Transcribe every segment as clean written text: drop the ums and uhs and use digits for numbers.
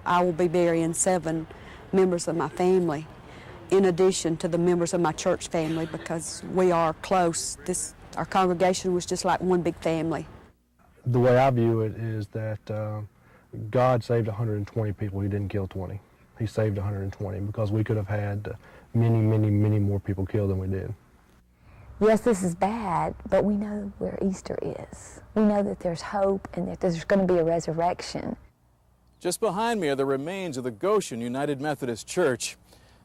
I will be burying 7 members of my family, in addition to the members of my church family, because we are close. Our congregation was just like one big family. The way I view it is that God saved 120 people. He didn't kill 20. He saved 120 because we could have had many, many, many more people killed than we did. Yes, this is bad, but we know where Easter is. We know that there's hope and that there's going to be a resurrection. Just behind me are the remains of the Goshen United Methodist Church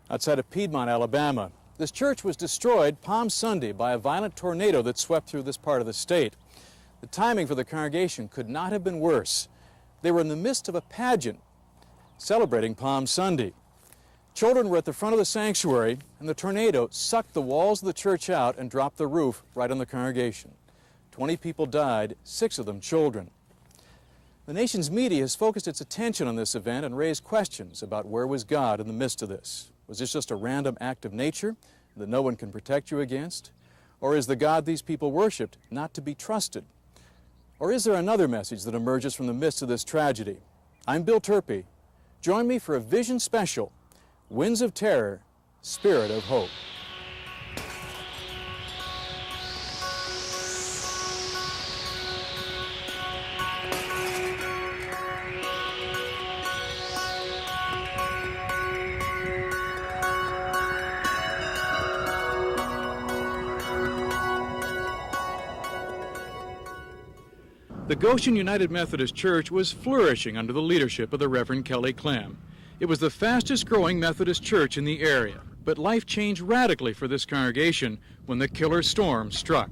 outside of Piedmont, Alabama. This church was destroyed Palm Sunday by a violent tornado that swept through this part of the state. The timing for the congregation could not have been worse. They were in the midst of a pageant celebrating Palm Sunday. Children were at the front of the sanctuary, and the tornado sucked the walls of the church out and dropped the roof right on the congregation. 20 people died, 6 of them children. The nation's media has focused its attention on this event and raised questions about where was God in the midst of this. Was this just a random act of nature that no one can protect you against? Or is the God these people worshipped not to be trusted? Or is there another message that emerges from the midst of this tragedy? I'm Bill Turpie. Join me for a Vision Special, Winds of Terror, Spirit of Hope. The Goshen United Methodist Church was flourishing under the leadership of the Reverend Clem. It was the fastest growing Methodist church in the area, but life changed radically for this congregation when the killer storm struck.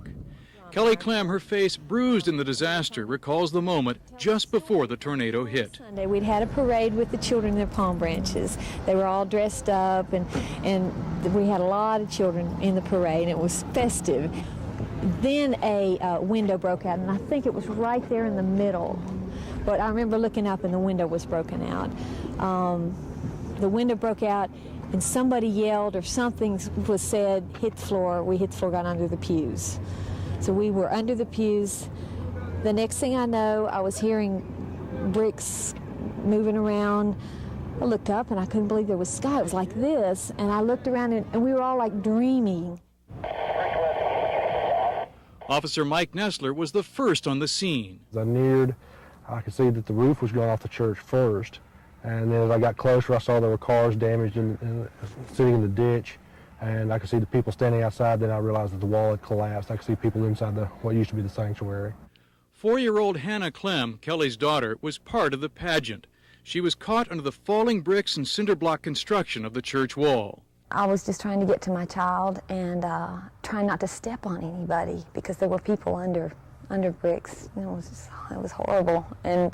Clem, her face bruised in the disaster, recalls the moment just before the tornado hit. Sunday, we'd had a parade with the children in their palm branches. They were all dressed up, and we had a lot of children in the parade, and it was festive. Then a window broke out, and I think it was right there in the middle. But I remember looking up, and the window was broken out. The window broke out, and somebody yelled, or something was said, hit the floor. We hit the floor, got under the pews. So we were under the pews. The next thing I know, I was hearing bricks moving around. I looked up, and I couldn't believe there was sky. It was like this, and I looked around, and we were all like dreaming. Officer Mike Nessler was the first on the scene. As I neared, I could see that the roof was going off the church first. And then as I got closer, I saw there were cars damaged and sitting in the ditch. And I could see the people standing outside. Then I realized that the wall had collapsed. I could see people inside what used to be the sanctuary. 4-year-old Hannah Clem, Kelly's daughter, was part of the pageant. She was caught under the falling bricks and cinder block construction of the church wall. I was just trying to get to my child and trying not to step on anybody because there were people under bricks. It was horrible. And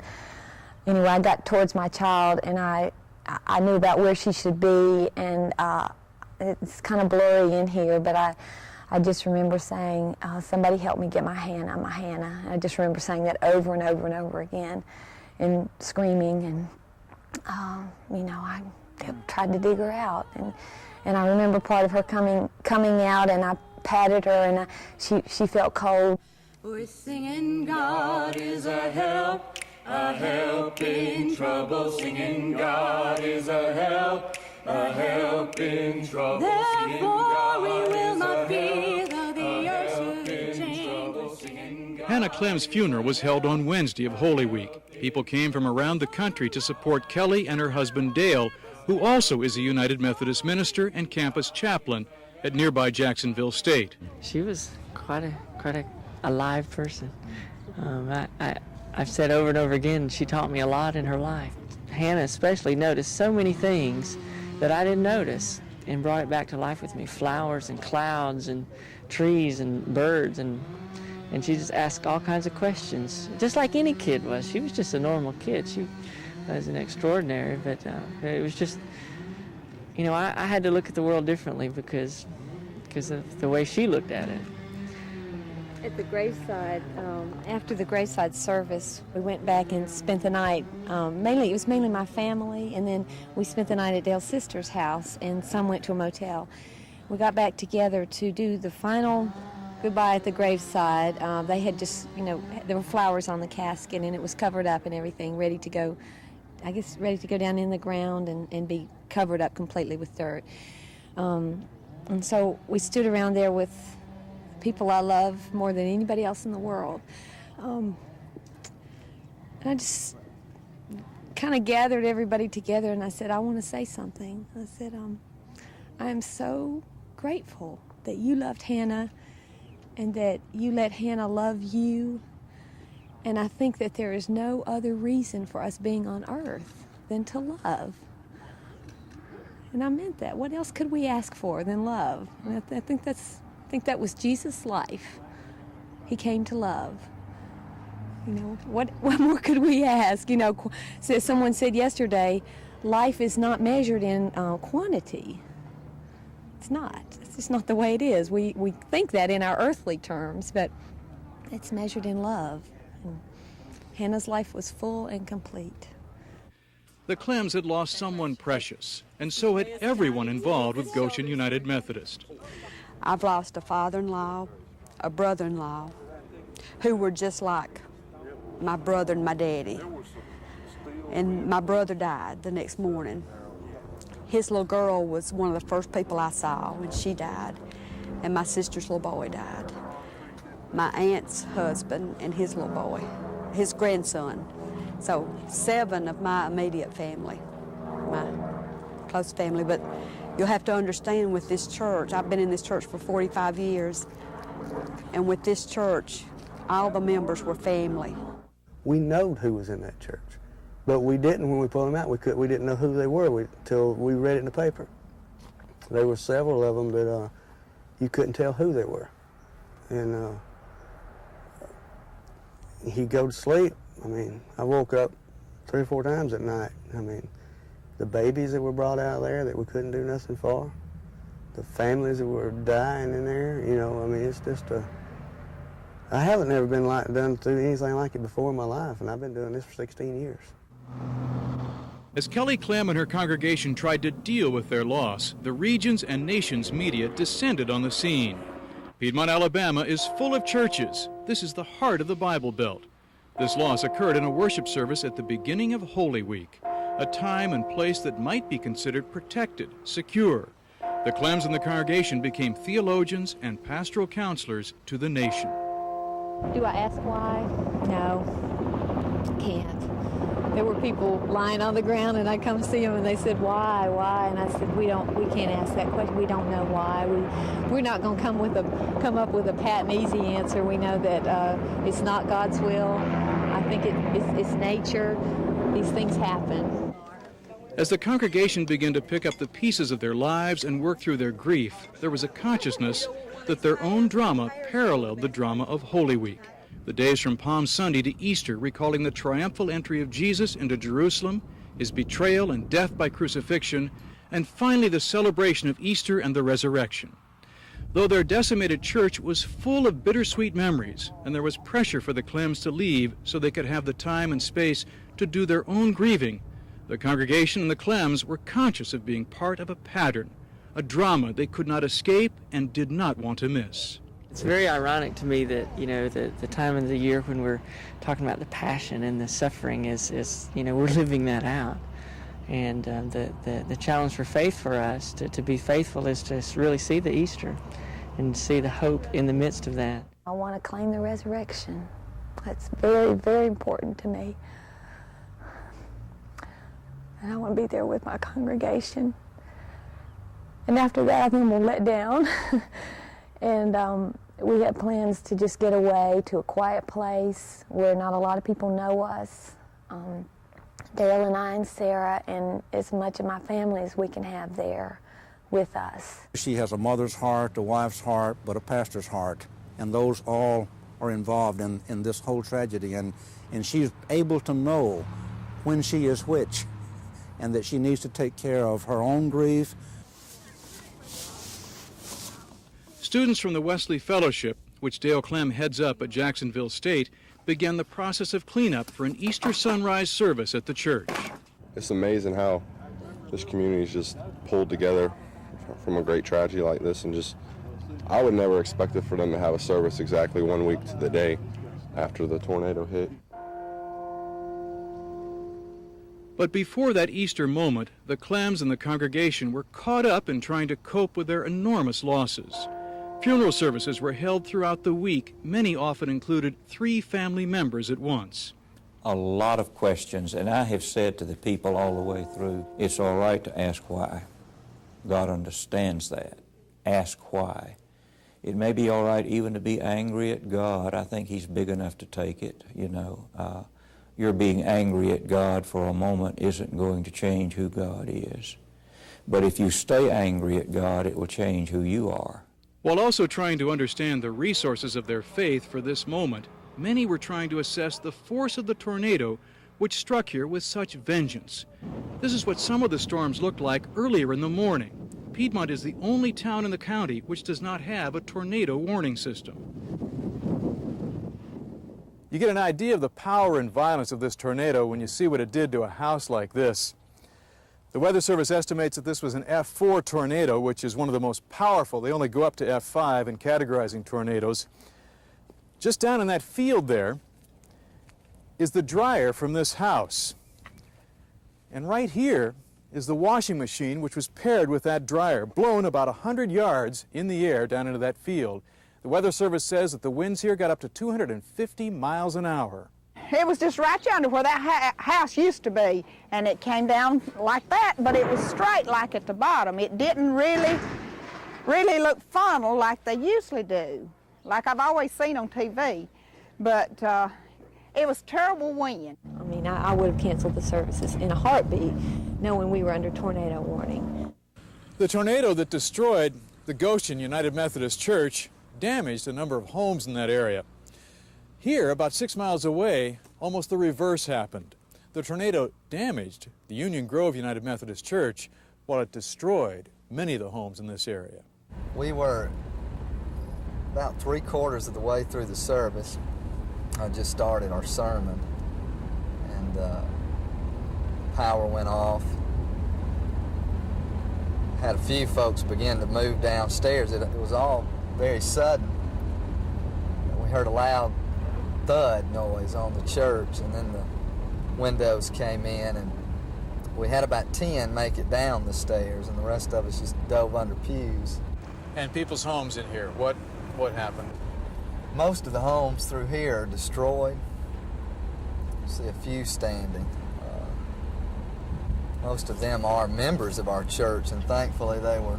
anyway, I got towards my child, and I knew about where she should be, and it's kind of blurry in here, but I just remember saying, somebody help me get my Hannah, my Hannah. And I just remember saying that over and over and over again and screaming, and I tried to dig her out. And I remember part of her coming out, and I patted her, and she felt cold. We're singing, God is a help in trouble. Singing, God is a help in trouble. Therefore we will not fear, though the earth should change. Hannah Clem's funeral was held on Wednesday of Holy Week. People came from around the country to support Kelly and her husband Dale, who also is a United Methodist minister and campus chaplain at nearby Jacksonville State. She was quite a alive person. I've said over and over again, she taught me a lot in her life. Hannah especially noticed so many things that I didn't notice and brought it back to life with me. Flowers and clouds and trees and birds, and she just asked all kinds of questions, just like any kid was. She was just a normal kid. She was an extraordinary, but it was just, I had to look at the world differently because of the way she looked at it. At the graveside, after the graveside service, we went back and spent the night. It was mainly my family, and then we spent the night at Dale's sister's house, and some went to a motel. We got back together to do the final goodbye at the graveside. They had just, there were flowers on the casket, and it was covered up and everything, ready to go I guess, ready to go down in the ground and be covered up completely with dirt. And so we stood around there with people I love more than anybody else in the world. And I just kind of gathered everybody together, and I said, I want to say something. I said, I am so grateful that you loved Hannah and that you let Hannah love you. And I think that there is no other reason for us being on earth than to love. And I meant that. What else could we ask for than love? And I think that was Jesus' life. He came to love. You know, what more could we ask? You know, someone said yesterday, life is not measured in quantity. It's not. It's just not the way it is. We think that in our earthly terms, but it's measured in love. And Hannah's life was full and complete. The Clems had lost someone precious, and so had everyone involved with Goshen United Methodist. I've lost a father-in-law, a brother-in-law, who were just like my brother and my daddy. And my brother died the next morning. His little girl was one of the first people I saw when she died, and my sister's little boy died. My aunt's husband and his little boy, his grandson. So 7 of my immediate family, my close family. But you'll have to understand with this church, I've been in this church for 45 years, and with this church, all the members were family. We knowed who was in that church, but we didn't when we pulled them out. We didn't know who they were until we read it in the paper. There were several of them that you couldn't tell who they were. And he'd go to sleep. I mean, I woke up 3 or 4 times at night. I mean, the babies that were brought out of there that we couldn't do nothing for, the families that were dying in there, you know, I mean, it's just I haven't never been done through anything like it before in my life, and I've been doing this for 16 years. As Kelly Clem and her congregation tried to deal with their loss, the region's and nation's media descended on the scene. Piedmont, Alabama is full of churches. This is the heart of the Bible Belt. This loss occurred in a worship service at the beginning of Holy Week, a time and place that might be considered protected, secure. The Clems and the congregation became theologians and pastoral counselors to the nation. Do I ask why? No, can't. There were people lying on the ground, and I'd come see them, and they said, why? And I said, we can't ask that question. We don't know why. We're not going to come up with a pat and easy answer. We know that it's not God's will. I think it's nature. These things happen. As the congregation began to pick up the pieces of their lives and work through their grief, there was a consciousness that their own drama paralleled the drama of Holy Week. The days from Palm Sunday to Easter, recalling the triumphal entry of Jesus into Jerusalem, his betrayal and death by crucifixion, and finally the celebration of Easter and the resurrection. Though their decimated church was full of bittersweet memories, and there was pressure for the Clems to leave so they could have the time and space to do their own grieving, the congregation and the Clems were conscious of being part of a pattern, a drama they could not escape and did not want to miss. It's very ironic to me that, you know, the time of the year when we're talking about the passion and the suffering is you know, we're living that out. And the challenge for faith for us to be faithful is to really see the Easter and see the hope in the midst of that. I want to claim the resurrection. That's very, very important to me. And I want to be there with my congregation. And after that, I think we'll let down. And we have plans to just get away to a quiet place where not a lot of people know us. Dale and I and Sarah and as much of my family as we can have there with us. She has a mother's heart, a wife's heart, but a pastor's heart. And those all are involved in this whole tragedy. And she's able to know when she is which, and that she needs to take care of her own grief. Students from the Wesley Fellowship, which Dale Clem heads up at Jacksonville State, began the process of cleanup for an Easter sunrise service at the church. It's amazing how this community is just pulled together from a great tragedy like this, and just, I would never expect it for them to have a service exactly 1 week to the day after the tornado hit. But before that Easter moment, the Clems and the congregation were caught up in trying to cope with their enormous losses. Funeral services were held throughout the week. Many often included 3 family members at once. A lot of questions, and I have said to the people all the way through, it's all right to ask why. God understands that. Ask why. It may be all right even to be angry at God. I think He's big enough to take it, you know. Your being angry at God for a moment isn't going to change who God is. But if you stay angry at God, it will change who you are. While also trying to understand the resources of their faith for this moment, many were trying to assess the force of the tornado which struck here with such vengeance. This is what some of the storms looked like earlier in the morning. Piedmont is the only town in the county which does not have a tornado warning system. You get an idea of the power and violence of this tornado when you see what it did to a house like this. The Weather Service estimates that this was an F4 tornado, which is one of the most powerful. They only go up to F5 in categorizing tornadoes. Just down in that field there is the dryer from this house. And right here is the washing machine which was paired with that dryer, blown about 100 yards in the air down into that field. The Weather Service says that the winds here got up to 250 miles an hour. It was just right yonder where that house used to be, and it came down like that, but it was straight like at the bottom. It didn't really look funnel like they usually do, like I've always seen on TV. But it was terrible wind. I mean, I would have canceled the services in a heartbeat, knowing we were under tornado warning. The tornado that destroyed the Goshen United Methodist Church damaged a number of homes in that area. Here, about 6 miles away, almost the reverse happened. The tornado damaged the Union Grove United Methodist Church while it destroyed many of the homes in this area. We were about 3/4 of the way through the service. I just started our sermon, and power went off. Had a few folks begin to move downstairs. It was all very sudden. We heard a loud thud noise on the church, and then the windows came in, and we had about 10 make it down the stairs, and the rest of us just dove under pews. And people's homes in here, what happened? Most of the homes through here are destroyed. You see a few standing. Most of them are members of our church, and thankfully they were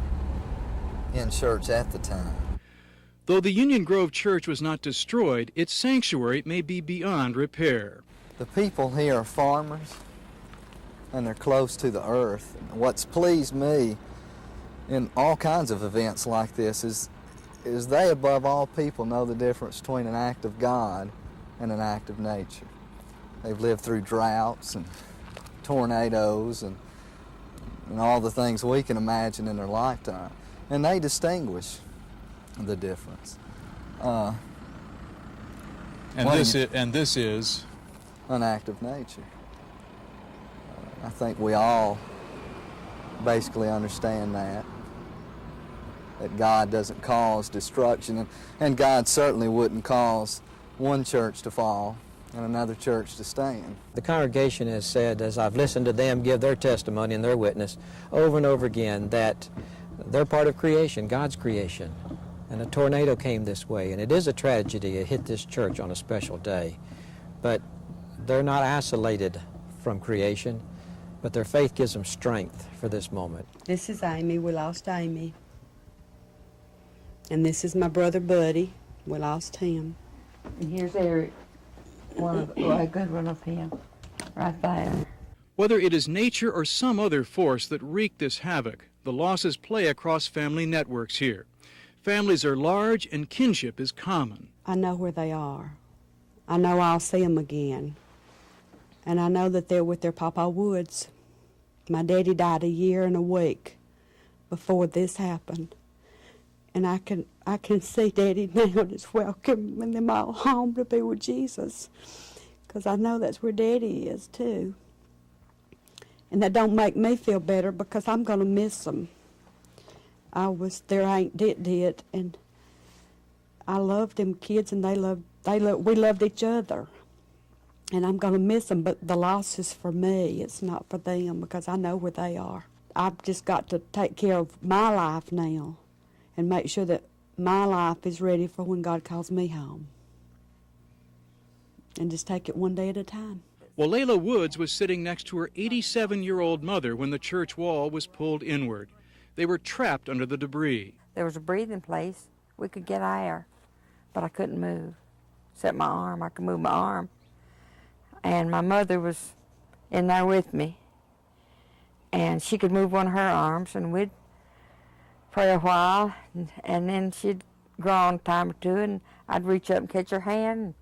in church at the time. Though the Union Grove Church was not destroyed, its sanctuary may be beyond repair. The people here are farmers, and they're close to the earth. What's pleased me in all kinds of events like this is they, above all people, know the difference between an act of God and an act of nature. They've lived through droughts and tornadoes and all the things we can imagine in their lifetime, and they distinguish the difference. And this is an act of nature. I think we all basically understand that God doesn't cause destruction, and God certainly wouldn't cause one church to fall and another church to stand. The congregation has said, as I've listened to them give their testimony and their witness over and over again, that they're part of creation, God's creation. And a tornado came this way, and it is a tragedy. It hit this church on a special day. But they're not isolated from creation, but their faith gives them strength for this moment. This is Amy. We lost Amy. And this is my brother Buddy. We lost him. And here's Eric, a good one of him, right there. Whether it is nature or some other force that wreaked this havoc, the losses play across family networks here. Families are large and kinship is common. I know where they are. I know I'll see them again. And I know that they're with their Papa Woods. My daddy died a year and a week before this happened. And I can see Daddy now just welcoming them all home to be with Jesus. Because I know that's where Daddy is too. And that don't make me feel better because I'm going to miss them. I was their Aunt Dit, and I loved them kids, and we loved each other. And I'm going to miss them, but the loss is for me. It's not for them because I know where they are. I've just got to take care of my life now and make sure that my life is ready for when God calls me home. And just take it one day at a time. Walala Woods was sitting next to her 87-year-old mother when the church wall was pulled inward. They were trapped under the debris. There was a breathing place. We could get air, but I couldn't move. Except my arm. I could move my arm. And my mother was in there with me. And she could move one of her arms, and we'd pray a while, and then she'd groan a time or two, and I'd reach up and catch her hand and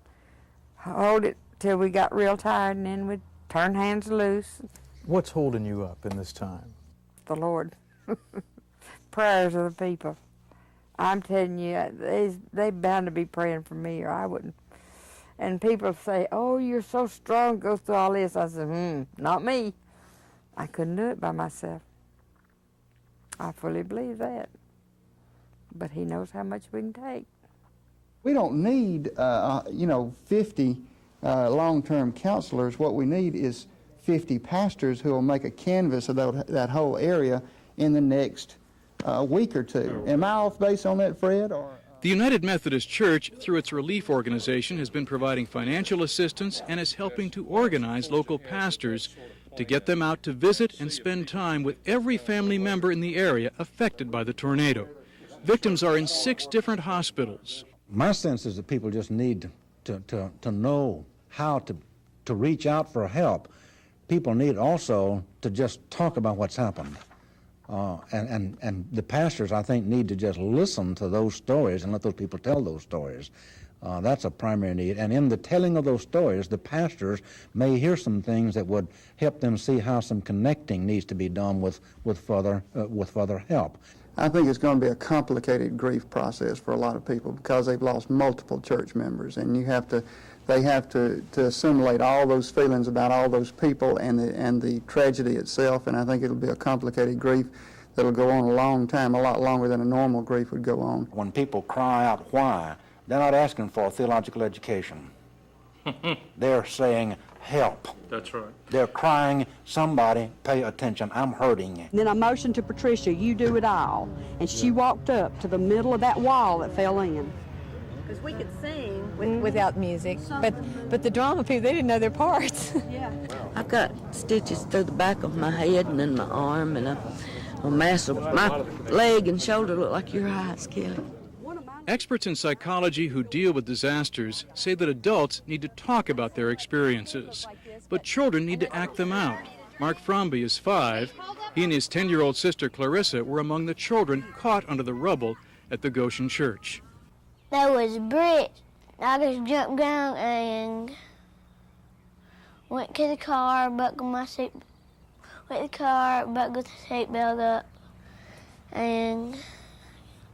hold it till we got real tired, and then we'd turn hands loose. What's holding you up in this time? The Lord. Prayers of the people. I'm telling you, they bound to be praying for me, or I wouldn't. And people say, oh, you're so strong, go through all this. I said, not me. I couldn't do it by myself. I fully believe that. But he knows how much we can take. We don't need, 50 long-term counselors. What we need is 50 pastors who will make a canvas of that whole area in the next week or two. Am I off base on that, Fred? Or? The United Methodist Church, through its relief organization, has been providing financial assistance and is helping to organize local pastors to get them out to visit and spend time with every family member in the area affected by the tornado. Victims are in 6 different hospitals. My sense is that people just need to know how to reach out for help. People need also to just talk about what's happened. And the pastors, I think, need to just listen to those stories and let those people tell those stories. That's a primary need. And in the telling of those stories, the pastors may hear some things that would help them see how some connecting needs to be done with further help. I think it's going to be a complicated grief process for a lot of people because they've lost multiple church members, and they have to assimilate all those feelings about all those people and the tragedy itself, and I think it'll be a complicated grief that'll go on a long time, a lot longer than a normal grief would go on. When people cry out why, they're not asking for a theological education. They're saying help. That's right. They're crying, somebody pay attention, I'm hurting. And then I motioned to Patricia, you do it all. And she walked up to the middle of that wall that fell in. Because we could sing without music, but the drama people, they didn't know their parts. Yeah. I've got stitches through the back of my head and in my arm, and a mass of my leg and shoulder look like your eyes, Kelly. Experts in psychology who deal with disasters say that adults need to talk about their experiences, but children need to act them out. Mark Fromby is 5. He and his 10-year-old sister Clarissa were among the children caught under the rubble at the Goshen Church. There was bricks. I just jumped down and went to the car, buckled my seat, went to the car, buckled the seatbelt up, and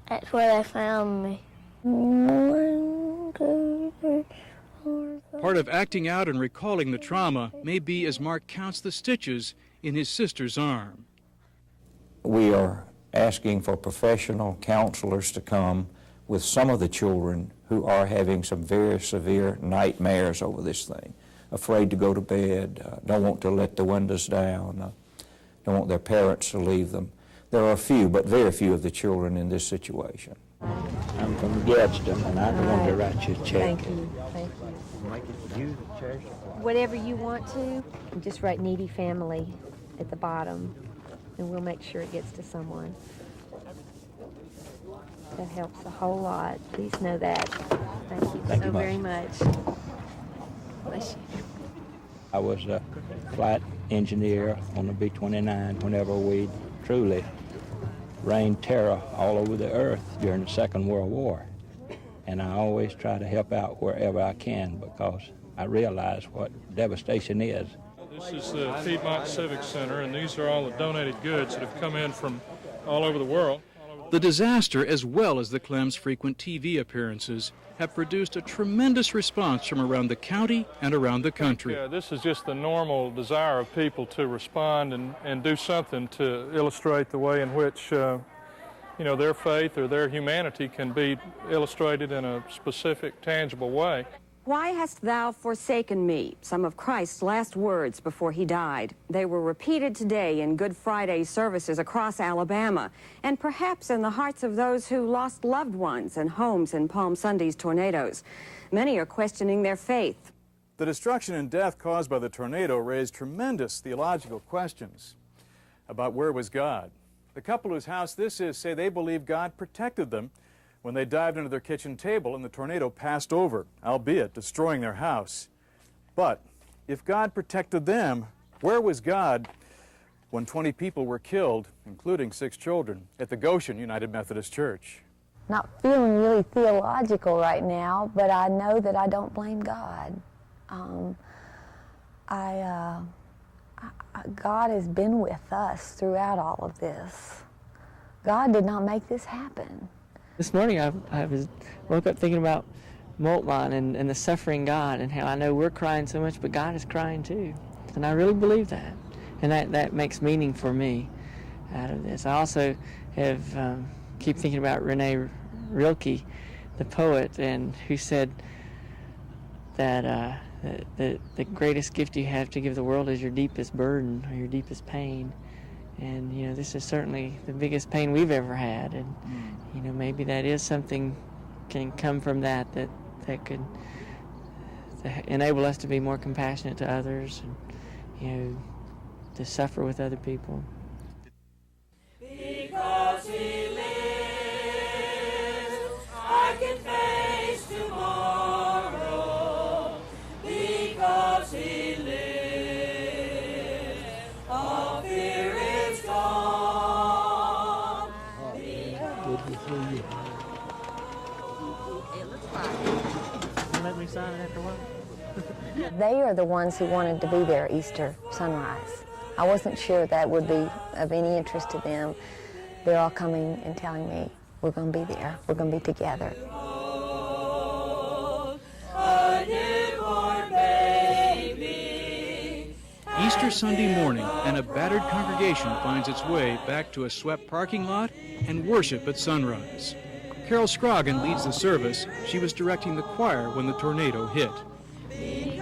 that's where they found me. 1, 2, 3, 4, 5. Part of acting out and recalling the trauma may be as Mark counts the stitches in his sister's arm. We are asking for professional counselors to come with some of the children who are having some very severe nightmares over this thing, afraid to go to bed, don't want to let the windows down, don't want their parents to leave them. There are a few, but very few of the children in this situation. I'm from Gadsden, and I wanted to write you a check. Thank you. Whatever you want to, just write needy family at the bottom, and we'll make sure it gets to someone. That helps a whole lot. Please know that. Thank you so very much. Bless you. I was a flight engineer on the B-29 whenever we truly rained terror all over the earth during the Second World War. And I always try to help out wherever I can because I realize what devastation is. This is the Piedmont Civic Center, and these are all the donated goods that have come in from all over the world. The disaster, as well as the Clem's frequent TV appearances, have produced a tremendous response from around the county and around the country. Yeah, this is just the normal desire of people to respond and do something to illustrate the way in which their faith or their humanity can be illustrated in a specific, tangible way. Why hast thou forsaken me? Some of Christ's last words before he died. They were repeated today in Good Friday services across Alabama, and perhaps in the hearts of those who lost loved ones and homes in Palm Sunday's tornadoes. Many are questioning their faith. The destruction and death caused by the tornado raised tremendous theological questions about where was God. The couple whose house this is say they believe God protected them when they dived into their kitchen table and the tornado passed over, albeit destroying their house. But if God protected them, where was God when 20 people were killed, including 6 children, at the Goshen United Methodist Church? Not feeling really theological right now, but I know that I don't blame God. God has been with us throughout all of this. God did not make this happen. This morning I woke up thinking about Moltmann and the suffering God, and how I know we're crying so much, but God is crying too. And I really believe that. And that makes meaning for me out of this. I also have keep thinking about Rene Rilke, the poet, and who said that the greatest gift you have to give the world is your deepest burden or your deepest pain. And, you know, this is certainly the biggest pain we've ever had. And, you know, maybe that is something can come from that could enable us to be more compassionate to others and, you know, to suffer with other people. Because he lives, I can face tomorrow. Because he lives, all fear is gone. Good to see you. It looks like it. Let me sign it after a while. They are the ones who wanted to be there Easter sunrise. I wasn't sure that would be of any interest to them. They're all coming and telling me, we're going to be there, we're going to be together. Easter Sunday morning, and a battered congregation finds its way back to a swept parking lot and worship at sunrise. Carol Scroggin leads the service. She was directing the choir when the tornado hit. May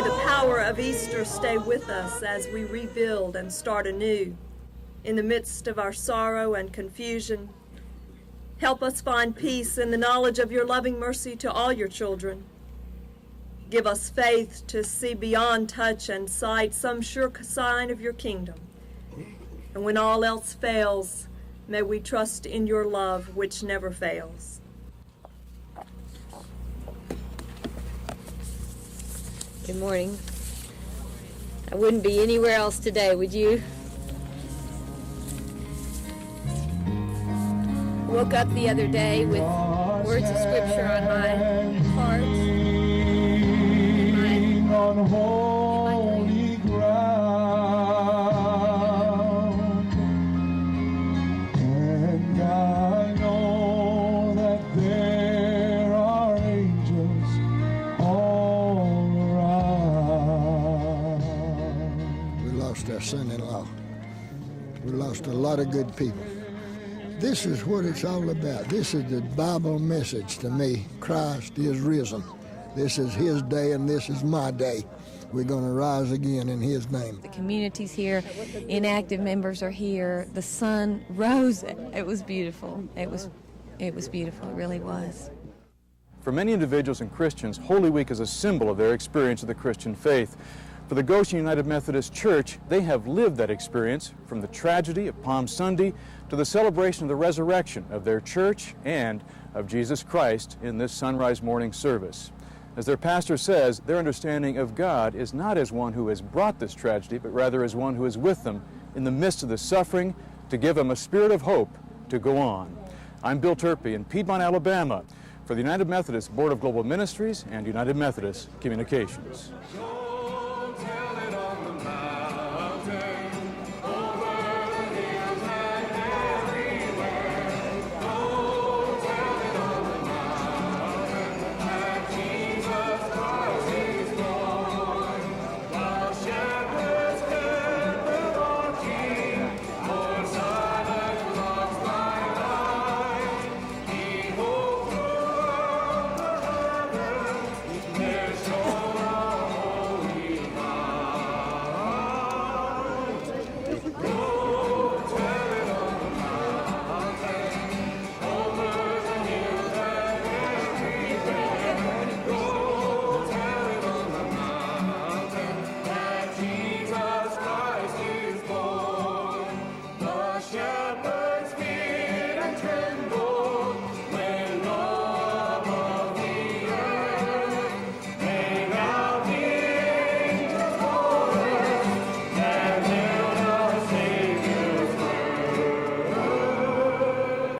the power of Easter stay with us as we rebuild and start anew. In the midst of our sorrow and confusion, help us find peace in the knowledge of your loving mercy to all your children. Give us faith to see beyond touch and sight some sure sign of your kingdom. And when all else fails, may we trust in your love which never fails. Good morning. I wouldn't be anywhere else today, would you? I woke up the other day with words of scripture on my heart. On holy ground, and I know that there are angels all around. We lost our son-in-law. We lost a lot of good people. This is what it's all about. This is the Bible message to me. Christ is risen. This is his day and this is my day. We're going to rise again in his name. The community's here, inactive members are here. The sun rose. It was beautiful. It was beautiful. It really was. For many individuals and Christians, Holy Week is a symbol of their experience of the Christian faith. For the Goshen United Methodist Church, they have lived that experience from the tragedy of Palm Sunday to the celebration of the resurrection of their church and of Jesus Christ in this sunrise morning service. As their pastor says, their understanding of God is not as one who has brought this tragedy, but rather as one who is with them in the midst of the suffering to give them a spirit of hope to go on. I'm Bill Turpie in Piedmont, Alabama, for the United Methodist Board of Global Ministries and United Methodist Communications.